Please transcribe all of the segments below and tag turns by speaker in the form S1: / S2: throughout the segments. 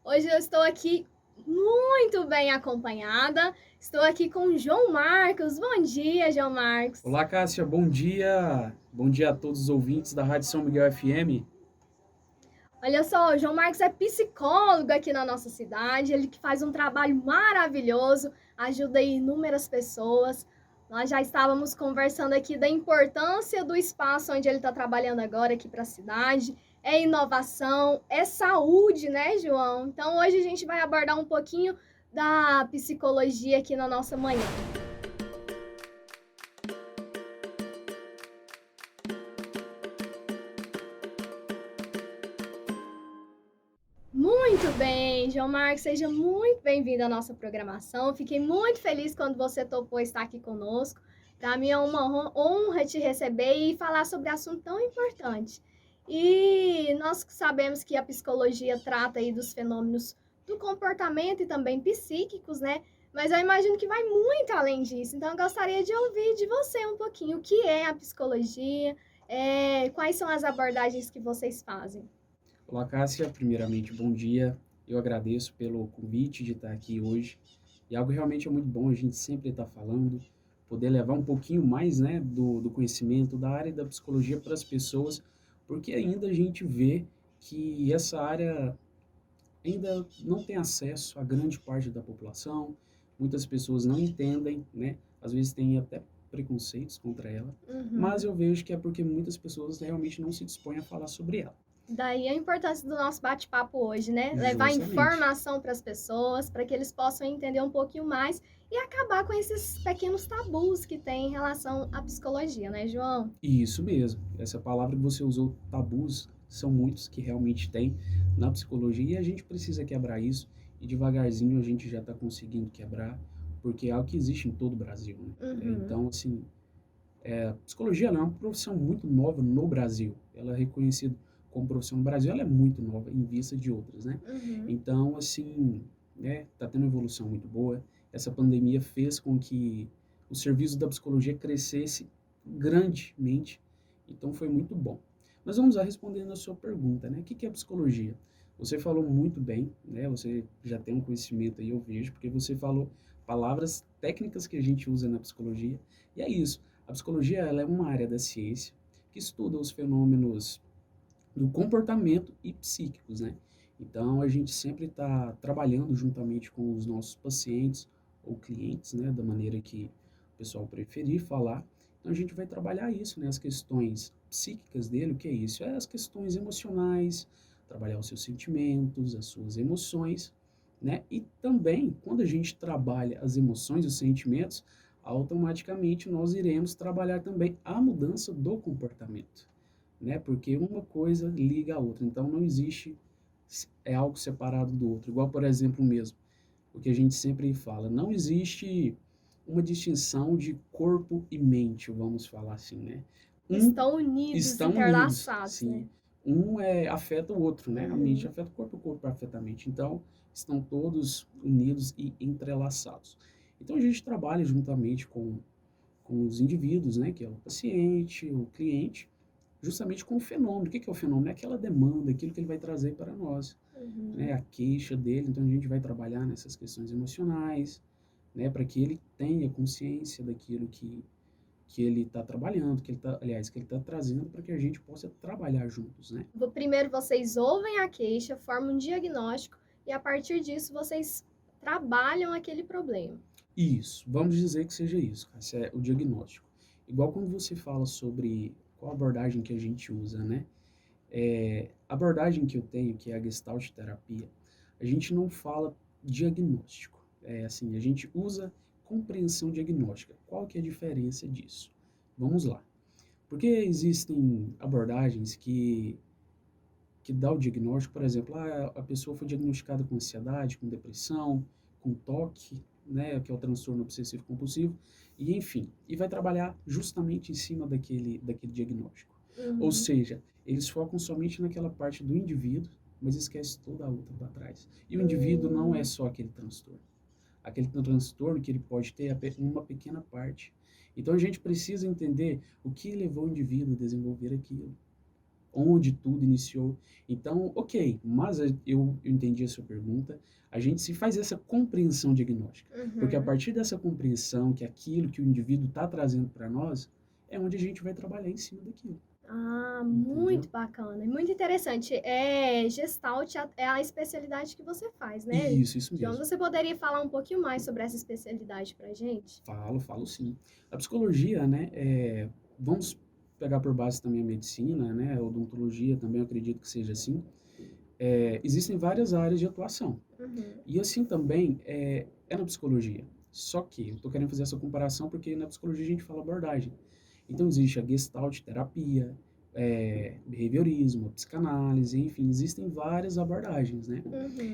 S1: Hoje eu estou aqui muito bem acompanhada. Estou aqui com o João Marcos. Bom dia, João Marcos.
S2: Olá, Cássia, bom dia. Bom dia a todos os ouvintes da Rádio São Miguel FM.
S1: Olha só, o João Marcos é psicólogo aqui na nossa cidade. Ele que faz um trabalho maravilhoso, ajuda aí inúmeras pessoas. Nós já estávamos conversando aqui da importância do espaço onde ele está trabalhando agora aqui para a cidade. É inovação, é saúde, né, João? Então hoje a gente vai abordar um pouquinho da psicologia aqui na nossa manhã. Muito bem, João Marcos, seja muito bem-vindo à nossa programação. Fiquei muito feliz quando você topou estar aqui conosco. Para mim é uma honra te receber e falar sobre assunto tão importante. E nós sabemos que a psicologia trata aí dos fenômenos do comportamento e também psíquicos, né? Mas eu imagino que vai muito além disso. Então eu gostaria de ouvir de você um pouquinho o que é a psicologia, quais são as abordagens que vocês fazem.
S2: Olá, Cássia, primeiramente, bom dia. Eu agradeço pelo convite de estar aqui hoje. E algo realmente é muito bom a gente sempre estar falando, poder levar um pouquinho mais, né, do conhecimento da área da psicologia para as pessoas, porque ainda a gente vê que essa área ainda não tem acesso a grande parte da população, muitas pessoas não entendem, né? Às vezes tem até preconceitos contra ela, mas
S1: Uhum.
S2: eu vejo que é porque muitas pessoas realmente não se dispõem a falar sobre ela.
S1: Daí a importância do nosso bate-papo hoje, né? Levar
S2: Justamente.
S1: informação para as pessoas, para que eles possam entender um pouquinho mais e acabar com esses pequenos tabus que tem em relação à psicologia, né, João?
S2: E isso mesmo. Essa palavra que você usou, tabus, são muitos que realmente tem na psicologia e a gente precisa quebrar isso e devagarzinho a gente já está conseguindo quebrar, porque é algo que existe em todo o Brasil, né?
S1: Uhum.
S2: Então, assim, a psicologia ela é uma profissão muito nova no Brasil. Ela é reconhecida como profissão no Brasil, ela é muito nova em vista de outras, né?
S1: Uhum.
S2: Então, assim, né, tá tendo uma evolução muito boa. Essa pandemia fez com que o serviço da psicologia crescesse grandemente. Então, foi muito bom. Mas vamos lá respondendo a sua pergunta, né? O que é psicologia? Você falou muito bem, né? Você já tem um conhecimento aí, eu vejo, porque você falou palavras técnicas que a gente usa na psicologia. E é isso. A psicologia ela é uma área da ciência que estuda os fenômenos do comportamento e psíquicos, né? Então a gente sempre está trabalhando juntamente com os nossos pacientes ou clientes, né, da maneira que o pessoal preferir falar. Então a gente vai trabalhar isso, né, as questões psíquicas dele, o que é isso? É as questões emocionais, trabalhar os seus sentimentos, as suas emoções, né? E também quando a gente trabalha as emoções, os sentimentos, automaticamente nós iremos trabalhar também a mudança do comportamento, né? Porque uma coisa liga a outra, então não existe algo separado do outro. Igual, por exemplo, mesmo, o que a gente sempre fala, não existe uma distinção de corpo e mente, vamos falar assim, né? Um
S1: Estão unidos,
S2: estão unidos,
S1: interlaçados,
S2: sim.
S1: né?
S2: Um afeta o outro, né? A mente
S1: Uhum.
S2: afeta o corpo afeta a mente. Então, estão todos unidos e entrelaçados. Então, a gente trabalha juntamente com os indivíduos, né? Que é o paciente, o cliente, justamente com o fenômeno. O que é o fenômeno? É aquela demanda, aquilo que ele vai trazer para nós, né?
S1: Uhum.
S2: A queixa dele. Então a gente vai trabalhar nessas questões emocionais, né? Para que ele tenha consciência daquilo que ele está trabalhando, que ele tá, aliás, que ele está trazendo para que a gente possa trabalhar juntos, né?
S1: Primeiro vocês ouvem a queixa, formam um diagnóstico e a partir disso vocês trabalham aquele problema.
S2: Isso, vamos dizer que seja isso, esse é o diagnóstico. Igual quando você fala sobre qual abordagem que a gente usa, né? A abordagem que eu tenho, que é a Gestalt terapia, a gente não fala diagnóstico. É assim, a gente usa compreensão diagnóstica. Qual que é a diferença disso? Vamos lá. Porque existem abordagens que dá o diagnóstico, por exemplo, a pessoa foi diagnosticada com ansiedade, com depressão, com toque, né, que é o transtorno obsessivo compulsivo, e enfim, e vai trabalhar justamente em cima daquele diagnóstico. Ou
S1: Uhum.
S2: seja, eles focam somente naquela parte do indivíduo, mas esquece toda a outra para trás. E o indivíduo não é
S1: Hum.
S2: só aquele transtorno. Aquele transtorno que ele pode ter é uma pequena parte. Então a gente precisa entender o que levou o indivíduo a desenvolver aquilo. onde tudo iniciou. Então, ok, mas eu entendi a sua pergunta. A gente se faz essa compreensão diagnóstica, porque a
S1: Uhum.
S2: partir dessa compreensão que aquilo que o indivíduo está trazendo para nós, é onde a gente vai trabalhar em cima daquilo,
S1: Ah,
S2: entendeu?
S1: muito bacana e muito interessante. Gestalt é a especialidade que você faz, né?
S2: Isso
S1: João,
S2: mesmo.
S1: você poderia falar um pouquinho mais sobre essa especialidade pra gente?
S2: Falo sim. A psicologia, né, vamos pegar por base também a medicina, né, a odontologia também eu acredito que seja assim. Existem várias áreas de atuação.
S1: Uhum.
S2: E assim também é na psicologia. Só que eu estou querendo fazer essa comparação porque na psicologia a gente fala abordagem. Então existe a Gestalt terapia, behaviorismo, a psicanálise, enfim, existem várias abordagens, né?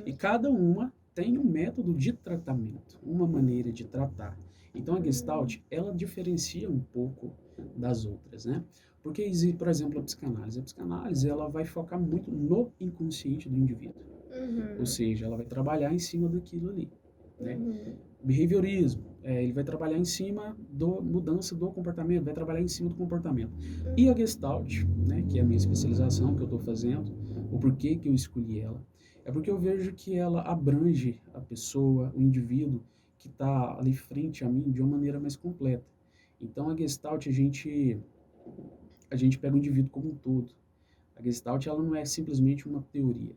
S2: E
S1: Uhum.
S2: cada uma tem um método de tratamento, uma maneira de tratar. Então a
S1: Hum.
S2: Gestalt, ela diferencia um pouco das outras, né? Porque existe, por exemplo, a psicanálise. A psicanálise, ela vai focar muito no inconsciente do indivíduo. Ou
S1: Uhum.
S2: seja, ela vai trabalhar em cima daquilo ali, né?
S1: Uhum.
S2: Behaviorismo, ele vai trabalhar em cima da mudança do comportamento, vai trabalhar em cima do comportamento. E a
S1: Uhum.
S2: Gestalt, né, que é a minha especialização que eu estou fazendo, o porquê que eu escolhi ela, é porque eu vejo que ela abrange a pessoa, o indivíduo que está ali frente a mim de uma maneira mais completa. Então a Gestalt a gente pega o indivíduo como um todo. A Gestalt ela não é simplesmente uma teoria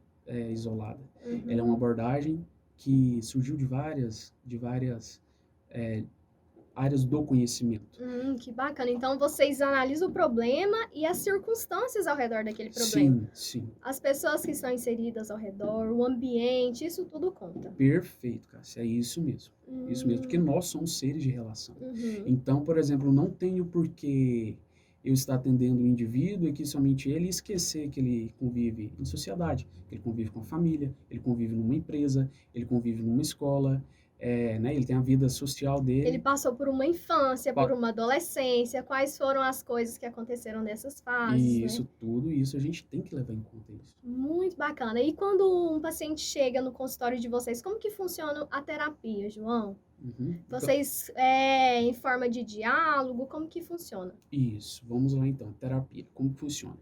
S2: isolada. Ela é uma
S1: Uhum.
S2: abordagem que surgiu de várias é, áreas do conhecimento.
S1: Que bacana. Então vocês analisam o problema e as circunstâncias ao redor daquele problema.
S2: Sim, sim.
S1: As pessoas que estão inseridas ao redor, o ambiente, isso tudo conta.
S2: Perfeito, Cássia. É isso mesmo. Isso mesmo, porque
S1: Hum.
S2: nós somos seres de relação.
S1: Uhum.
S2: Então, por exemplo, não tenho porquê eu estar atendendo um indivíduo e que somente ele esquecer que ele convive em sociedade, que ele convive com a família, ele convive numa empresa, ele convive numa escola, né, ele tem a vida social
S1: Ele
S2: dele.
S1: passou por uma infância, por
S2: Pa-
S1: uma adolescência, quais foram as coisas que aconteceram nessas fases,
S2: E
S1: né?
S2: isso, tudo isso, a gente tem que levar em conta isso.
S1: Muito bacana. E quando um paciente chega no consultório de vocês, como que funciona a terapia, João?
S2: Uhum. Então,
S1: Vocês, em forma de diálogo, como que funciona?
S2: isso, vamos lá então, terapia, como que funciona?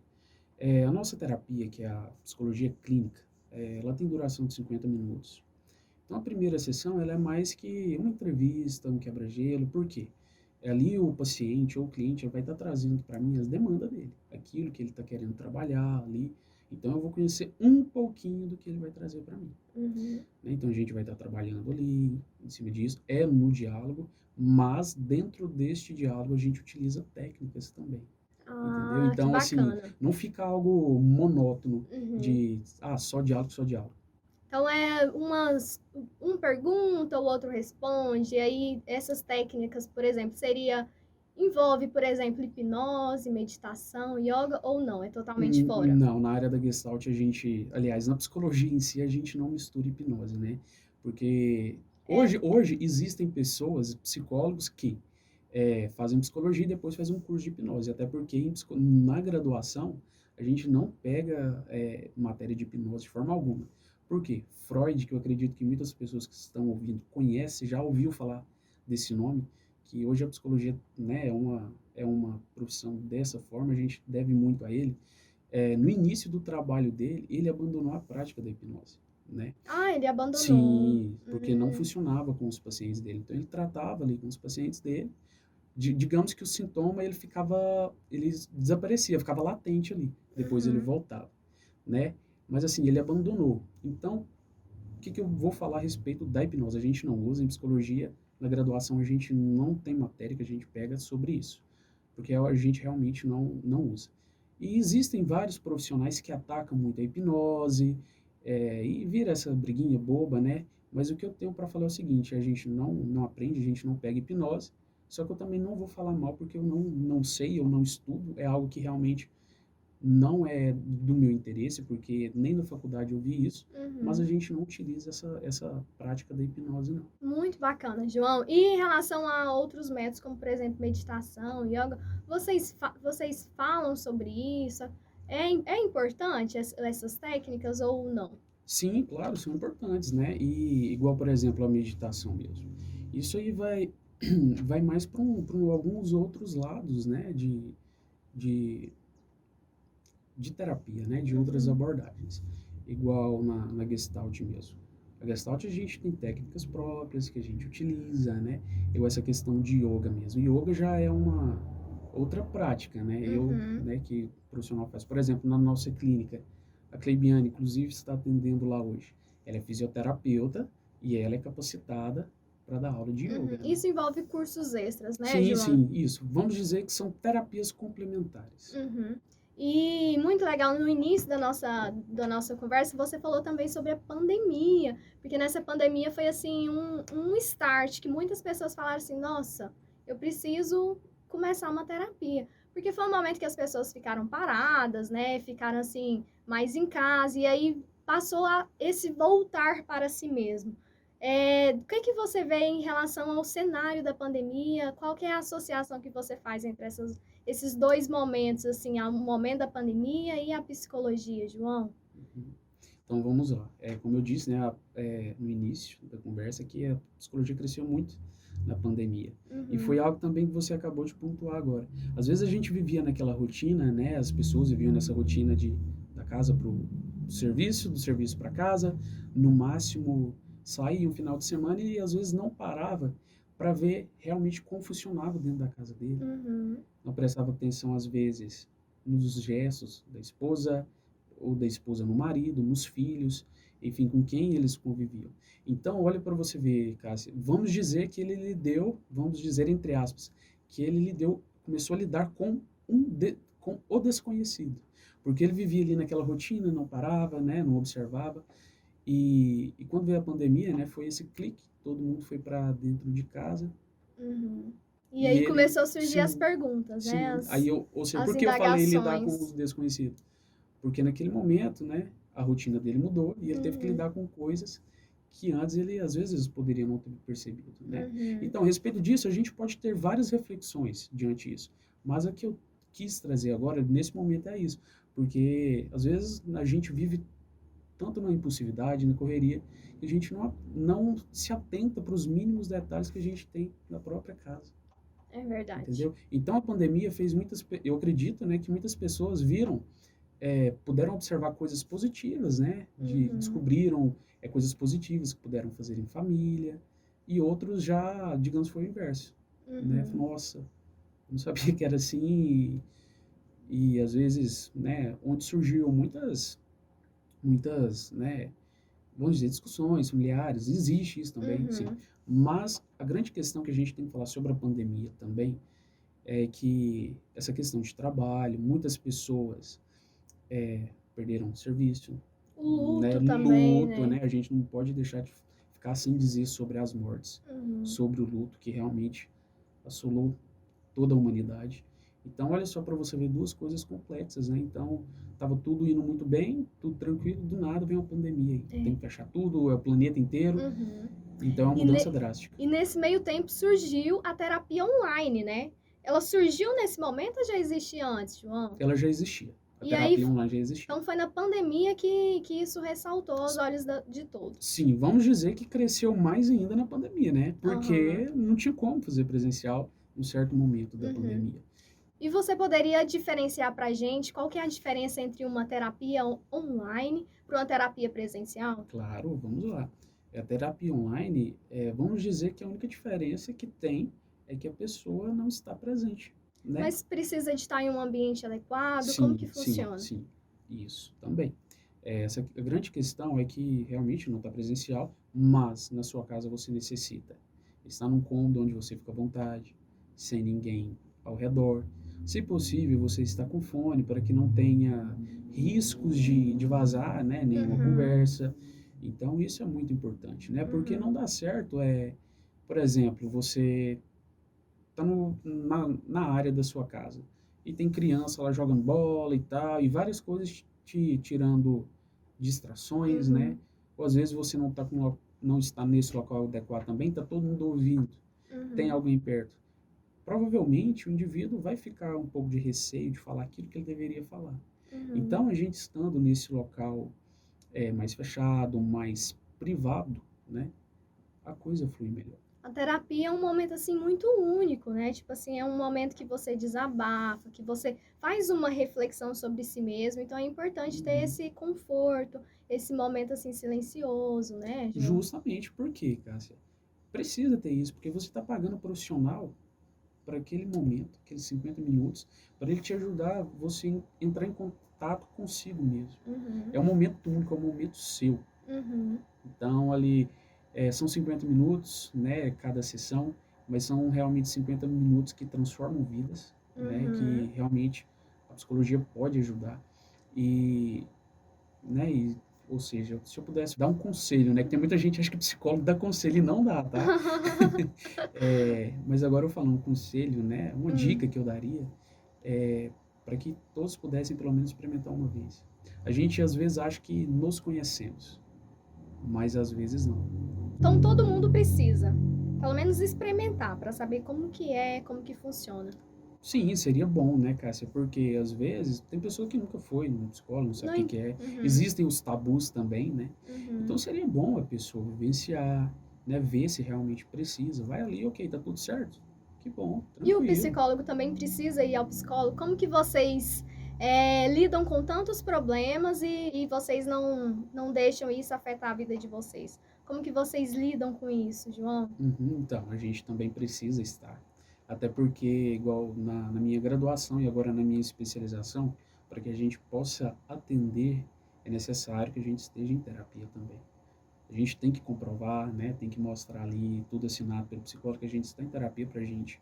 S2: A nossa terapia, que é a psicologia clínica, ela tem duração de 50 minutos. Então, a primeira sessão, ela é mais que uma entrevista, um quebra-gelo, por quê? Ali o paciente ou o cliente vai estar trazendo para mim as demandas dele, aquilo que ele está querendo trabalhar ali. Então, eu vou conhecer um pouquinho do que ele vai trazer para mim.
S1: Uhum.
S2: Né? Então, a gente vai estar trabalhando ali, em cima disso, no diálogo, mas dentro deste diálogo a gente utiliza técnicas também. Entendeu?
S1: Ah, que
S2: Então, assim,
S1: bacana.
S2: não fica algo monótono
S1: Uhum.
S2: de, só diálogo, só diálogo.
S1: Então um pergunta, o outro responde, e aí essas técnicas, por exemplo, envolve, por exemplo, hipnose, meditação, yoga ou não? É totalmente fora?
S2: Não, na área da Gestalt aliás, na psicologia em si, a gente não mistura hipnose, né? Porque
S1: É.
S2: hoje existem pessoas, psicólogos, que fazem psicologia e depois fazem um curso de hipnose. Até porque na graduação, a gente não pega matéria de hipnose de forma alguma. Por quê? Freud, que eu acredito que muitas pessoas que estão ouvindo conhecem, já ouviu falar desse nome, que hoje a psicologia, né, é uma profissão dessa forma, a gente deve muito a ele. No início do trabalho dele, ele abandonou a prática da hipnose, né?
S1: Ah, ele abandonou.
S2: Sim, porque não funcionava com os pacientes dele. Então ele tratava ali com os pacientes dele. Digamos que o sintoma ele desaparecia, ficava latente ali. Depois ele
S1: Uhum.
S2: voltava, né? Mas assim, ele abandonou. Então, o que eu vou falar a respeito da hipnose? A gente não usa em psicologia, na graduação a gente não tem matéria que a gente pega sobre isso, porque a gente realmente não usa. E existem vários profissionais que atacam muito a hipnose, e vira essa briguinha boba, né? Mas o que eu tenho para falar é o seguinte: a gente não aprende, a gente não pega hipnose, só que eu também não vou falar mal porque eu não sei, eu não estudo, é algo que realmente não é do meu interesse, porque nem na faculdade eu vi isso, mas a
S1: Uhum.
S2: gente não utiliza essa prática da hipnose, não.
S1: Muito bacana, João. E em relação a outros métodos, como por exemplo meditação, yoga, vocês falam sobre isso? É importante essas técnicas ou não?
S2: Sim, claro, são importantes, né? E igual, por exemplo, a meditação mesmo. Isso aí vai mais para alguns outros lados, né? De de terapia, né? De outras abordagens. Igual na Gestalt mesmo. A Gestalt a gente tem técnicas próprias que a gente utiliza, né? Igual essa questão de yoga mesmo. Yoga já é uma outra prática, né?
S1: Uhum.
S2: Né, que o profissional faz. Por exemplo, na nossa clínica, a Cleibiane, inclusive, está atendendo lá hoje. Ela é fisioterapeuta e ela é capacitada para dar aula de
S1: Uhum.
S2: yoga, né?
S1: Isso envolve cursos extras, né,
S2: Sim,
S1: João?
S2: sim, isso. Vamos dizer que são terapias complementares.
S1: Uhum. E muito legal, no início da nossa conversa, você falou também sobre a pandemia, porque nessa pandemia foi assim um start que muitas pessoas falaram assim, nossa, eu preciso começar uma terapia. Porque foi um momento que as pessoas ficaram paradas, né? Ficaram assim, mais em casa, e aí passou esse voltar para si mesmo. O que você vê em relação ao cenário da pandemia? Qual que é a associação que você faz entre esses dois momentos, assim, o momento da pandemia e a psicologia, João?
S2: Uhum. Então vamos lá. Como eu disse, né, no início da conversa, que a psicologia cresceu muito na pandemia. E foi
S1: Uhum,
S2: algo também que você acabou de pontuar agora. Às vezes a gente vivia naquela rotina, né? As pessoas viviam nessa rotina da casa para o serviço, do serviço para casa, no máximo saía um final de semana e às vezes não parava para ver realmente como funcionava dentro da casa dele.
S1: uhum,
S2: Não prestava atenção às vezes nos gestos da esposa ou da esposa no marido, nos filhos, enfim, com quem eles conviviam. Então, olha para você ver, Cássia, vamos dizer que ele lhe deu, vamos dizer entre aspas, que ele lhe deu, começou a lidar com o desconhecido, porque ele vivia ali naquela rotina, não parava, né, não observava, e quando veio a pandemia, né, foi esse clique, todo mundo foi para dentro de casa,
S1: uhum. E
S2: e
S1: aí
S2: ele,
S1: começou a surgir as
S2: sim,
S1: perguntas, né?
S2: sim, ou seja,
S1: As
S2: por que eu falei lidar com os
S1: indagações.
S2: desconhecidos? Porque naquele momento, né, a rotina dele mudou e ele teve que
S1: Uhum,
S2: lidar com coisas que antes ele às vezes poderia não ter percebido, né?
S1: uhum,
S2: Então, a respeito disso, a gente pode ter várias reflexões diante disso, mas a que eu quis trazer agora nesse momento é isso, porque às vezes a gente vive tanto na impulsividade, na correria, que a gente não se atenta para os mínimos detalhes que a gente tem na própria casa.
S1: é verdade.
S2: Entendeu? Então a pandemia fez eu acredito, né, que muitas pessoas puderam observar coisas positivas, né,
S1: Uhum,
S2: descobriram coisas positivas que puderam fazer em família, e outros já, digamos, foi o inverso, né,
S1: uhum,
S2: nossa, eu não sabia que era assim, e às vezes, né, onde surgiu muitas, né, vamos dizer, discussões familiares, existe isso também, sim,
S1: uhum,
S2: mas a grande questão que a gente tem que falar sobre a pandemia também é que essa questão de trabalho, muitas pessoas perderam o serviço,
S1: o
S2: né,
S1: luto também,
S2: luto,
S1: né?
S2: né, a gente não pode deixar de ficar sem dizer sobre as mortes,
S1: Uhum.
S2: sobre o luto que realmente assolou toda a humanidade. Então, olha só para você ver duas coisas complexas, né? Então, estava tudo indo muito bem, tudo tranquilo, do nada vem uma pandemia aí. Tem
S1: É.
S2: que fechar tudo, é o planeta inteiro,
S1: Uhum.
S2: então é uma
S1: E,
S2: mudança
S1: ne-
S2: drástica.
S1: e nesse meio tempo surgiu a terapia online, né? Ela surgiu nesse momento ou já existia antes, João?
S2: Ela já existia, a
S1: E aí,
S2: terapia online já existia.
S1: então foi na pandemia que isso ressaltou aos olhos de todos.
S2: Sim, vamos dizer que cresceu mais ainda na pandemia, né?
S1: Aham.
S2: Porque não tinha como fazer presencial em um certo momento da
S1: Uhum.
S2: pandemia.
S1: E você poderia diferenciar para a gente qual que é a diferença entre uma terapia online para uma terapia presencial?
S2: Claro, vamos lá. A terapia online, vamos dizer que a única diferença que tem é que a pessoa não está presente, né?
S1: Mas precisa de estar em um ambiente adequado? Como que
S2: Sim, sim,
S1: funciona?
S2: sim. Isso também. A grande questão é que realmente não está presencial, mas na sua casa você necessita estar num cômodo onde você fica à vontade, sem ninguém ao redor. Se possível, você está com fone para que não tenha riscos de vazar, né, nenhuma
S1: Uhum,
S2: conversa. Então, isso é muito importante, né? Porque não
S1: uhum,
S2: dá certo, por exemplo, você tá na área da sua casa e tem criança lá jogando bola e tal, e várias coisas te tirando distrações, né?
S1: uhum,
S2: Ou às vezes você não está nesse local adequado também, está todo mundo ouvindo, tem
S1: uhum,
S2: alguém perto. Provavelmente o indivíduo vai ficar um pouco de receio de falar aquilo que ele deveria falar.
S1: uhum.
S2: Então, a gente estando nesse local mais fechado, mais privado, né? A coisa flui melhor.
S1: A terapia é um momento, assim, muito único, né, tipo assim, é um momento que você desabafa, que você faz uma reflexão sobre si mesmo, então é importante ter
S2: Uhum.
S1: esse conforto, esse momento, assim, silencioso, né, João?
S2: Justamente porque, Cássia, precisa ter isso, porque você está pagando o profissional para aquele momento, aqueles 50 minutos, para ele te ajudar você entrar em contato consigo mesmo.
S1: Uhum,
S2: É um momento único, é um momento seu.
S1: uhum,
S2: Então, ali, são 50 minutos, né, cada sessão, mas são realmente 50 minutos que transformam vidas, né,
S1: uhum.
S2: que realmente a psicologia pode ajudar. E, né, ou seja, se eu pudesse dar um conselho, né, que tem muita gente que acha que psicólogo dá conselho e não dá, tá? Mas agora eu falo um conselho, né, uma
S1: Hum.
S2: dica que eu daria, é para que todos pudessem pelo menos experimentar uma vez. A gente às vezes acha que nos conhecemos, mas às vezes não.
S1: Então todo mundo precisa, pelo menos experimentar, para saber como que é, como que funciona.
S2: Sim, seria bom, né, Cássia? Porque às vezes tem pessoa que nunca foi no psicólogo, não sabe
S1: Não
S2: o que
S1: en
S2: que é.
S1: Uhum,
S2: Existem os tabus também, né? Então
S1: uhum.
S2: seria bom a pessoa vivenciar, né, ver se realmente precisa. Vai ali, ok, tá tudo certo. Que bom,
S1: E o
S2: tranquilo.
S1: psicólogo também precisa ir ao psicólogo? Como que vocês, lidam com tantos problemas e vocês não deixam isso afetar a vida de vocês? Como que vocês lidam com isso, João?
S2: Uhum, então, a gente também precisa estar. Até porque, igual na minha graduação e agora na minha especialização, para que a gente possa atender, é necessário que a gente esteja em terapia também. A gente tem que comprovar, né? Tem que mostrar ali, tudo assinado pelo psicólogo, que a gente está em terapia para a gente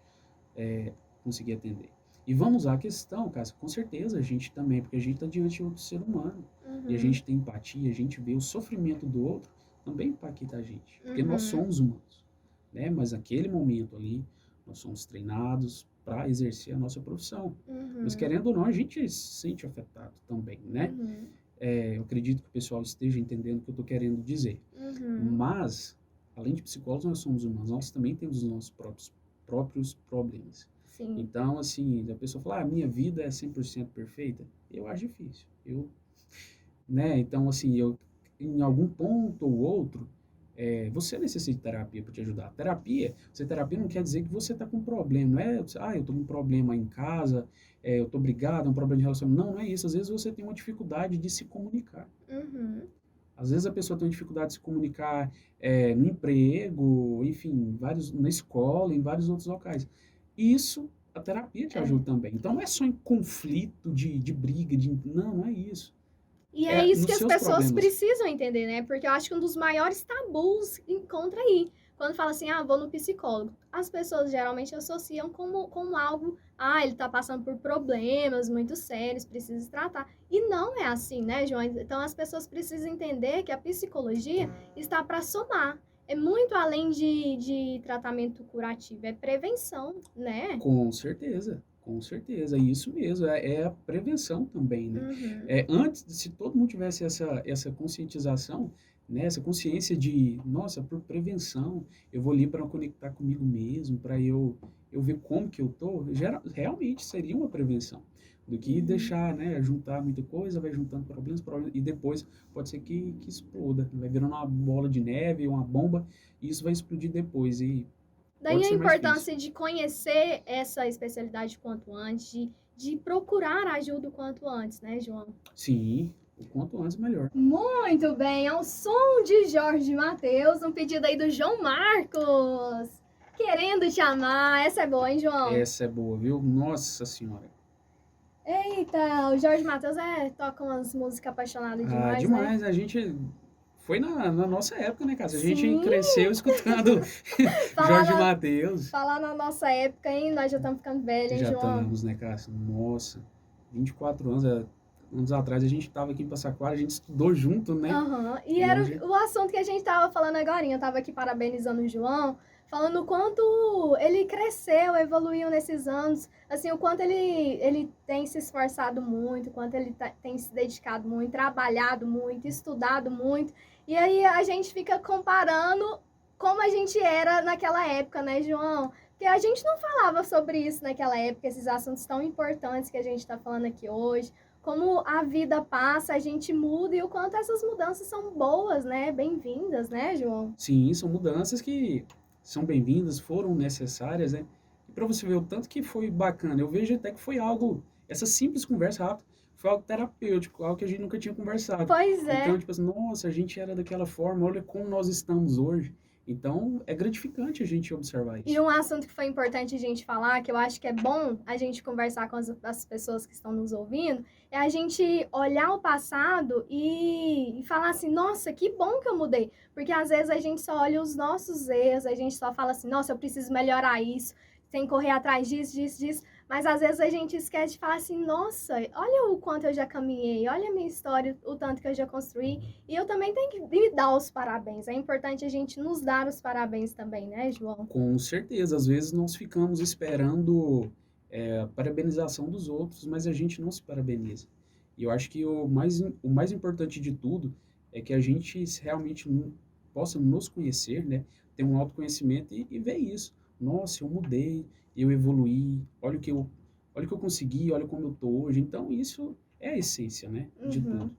S2: conseguir atender. E vamos à questão, Cássio, com certeza a gente também, porque a gente está diante de outro ser humano. E a
S1: Uhum,
S2: gente tem empatia, a gente vê o sofrimento do outro, também impacta a gente. Porque nós
S1: uhum,
S2: somos humanos, né? Mas naquele momento ali, nós somos treinados para exercer a nossa profissão. Mas
S1: uhum,
S2: querendo ou não, a gente se sente afetado também, né?
S1: uhum,
S2: Eu acredito que o pessoal esteja entendendo o que eu estou querendo dizer.
S1: uhum.
S2: Mas, além de psicólogos, nós somos humanos, nós também temos os nossos próprios problemas.
S1: Sim.
S2: Então, assim, a pessoa fala, ah, minha vida é 100% perfeita, eu acho difícil. Né? Então, assim, em algum ponto ou outro, você necessita de terapia para te ajudar. Terapia não quer dizer que você está com um problema, não é, eu estou com um problema em casa, eu estou brigado, é um problema de relacionamento. Não, não é isso. Às vezes você tem uma dificuldade de se comunicar.
S1: Uhum.
S2: Às vezes a pessoa tem uma dificuldade de se comunicar no emprego, enfim, na escola, em vários outros locais. Isso, a terapia te
S1: É.
S2: ajuda também. Então não é só em conflito, de briga, não, não é isso.
S1: E é
S2: É
S1: isso que
S2: nos
S1: as
S2: seus
S1: pessoas
S2: problemas.
S1: precisam entender, né? Porque eu acho que um dos maiores tabus encontra aí. Quando fala assim, ah, vou no psicólogo. As pessoas geralmente associam como algo, ah, ele tá passando por problemas muito sérios, precisa tratar. E não é assim, né, João? Então as pessoas precisam entender que a psicologia está para somar. É muito além de tratamento curativo, é prevenção, né?
S2: Com certeza, isso mesmo, é a prevenção também, né?
S1: Uhum,
S2: Antes, se todo mundo tivesse essa conscientização, né, essa consciência de, nossa, por prevenção, eu vou ali para conectar comigo mesmo, para eu ver como que eu tô, realmente seria uma prevenção, do que
S1: uhum.
S2: deixar, né, juntar muita coisa, vai juntando problemas, e depois pode ser que exploda, vai virando uma bola de neve, uma bomba, e isso vai explodir depois, e
S1: Daí
S2: pode
S1: a
S2: ser mais difícil.
S1: importância de conhecer essa especialidade quanto antes, de procurar ajuda o quanto antes, né, João?
S2: Sim, o quanto antes melhor.
S1: Muito bem, ao som de Jorge Mateus, um pedido aí do João Marcos. Querendo te amar, essa é boa, hein, João?
S2: Essa é boa, viu? Nossa senhora.
S1: Eita, o Jorge Mateus toca umas músicas apaixonadas
S2: Ah,
S1: demais, né?
S2: demais. A gente foi na nossa época, né, cara? A gente
S1: Sim,
S2: cresceu escutando
S1: falar
S2: Jorge
S1: na,
S2: Mateus.
S1: falar na nossa época, hein? Nós já estamos ficando velhos, hein,
S2: Já
S1: João?
S2: estamos, né, cara? Nossa, 24 anos, anos atrás a gente tava aqui em Passaquara, a gente estudou junto, né?
S1: Aham. E
S2: E
S1: era
S2: hoje,
S1: o assunto que a gente tava falando agora. Eu tava aqui parabenizando o João, falando o quanto ele cresceu, evoluiu nesses anos. Assim, o quanto ele tem se esforçado muito, o quanto ele tem se dedicado muito, trabalhado muito, estudado muito. E aí a gente fica comparando como a gente era naquela época, né, João? Porque a gente não falava sobre isso naquela época, esses assuntos tão importantes que a gente tá falando aqui hoje, como a vida passa, a gente muda e o quanto essas mudanças são boas, né? Bem-vindas, né, João?
S2: sim, são mudanças que são bem-vindas, foram necessárias, né? E para você ver o tanto que foi bacana, eu vejo até que foi algo, essa simples conversa rápida, foi algo terapêutico, algo que a gente nunca tinha conversado.
S1: Pois
S2: Então,
S1: é.
S2: tipo assim, nossa, a gente era daquela forma, olha como nós estamos hoje. Então, é gratificante a gente observar
S1: E
S2: isso.
S1: um assunto que foi importante a gente falar, que eu acho que é bom a gente conversar com as pessoas que estão nos ouvindo, é a gente olhar o passado e falar assim, nossa, que bom que eu mudei. Porque às vezes a gente só olha os nossos erros, a gente só fala assim, nossa, eu preciso melhorar isso, sem correr atrás disso, disso, disso. Mas às vezes a gente esquece de falar assim, nossa, olha o quanto eu já caminhei, olha a minha história, o tanto que eu já construí. E eu também tenho que me dar os parabéns. É importante a gente nos dar os parabéns também, né, João?
S2: Com certeza, às vezes nós ficamos esperando a parabenização dos outros, mas a gente não se parabeniza. E eu acho que o mais importante de tudo é que a gente realmente possa nos conhecer, né? Ter um autoconhecimento e ver isso. Nossa, eu mudei, eu evoluí, olha o que eu consegui, olha como eu tô hoje. Então, isso é a essência, né? De
S1: Uhum.
S2: tudo.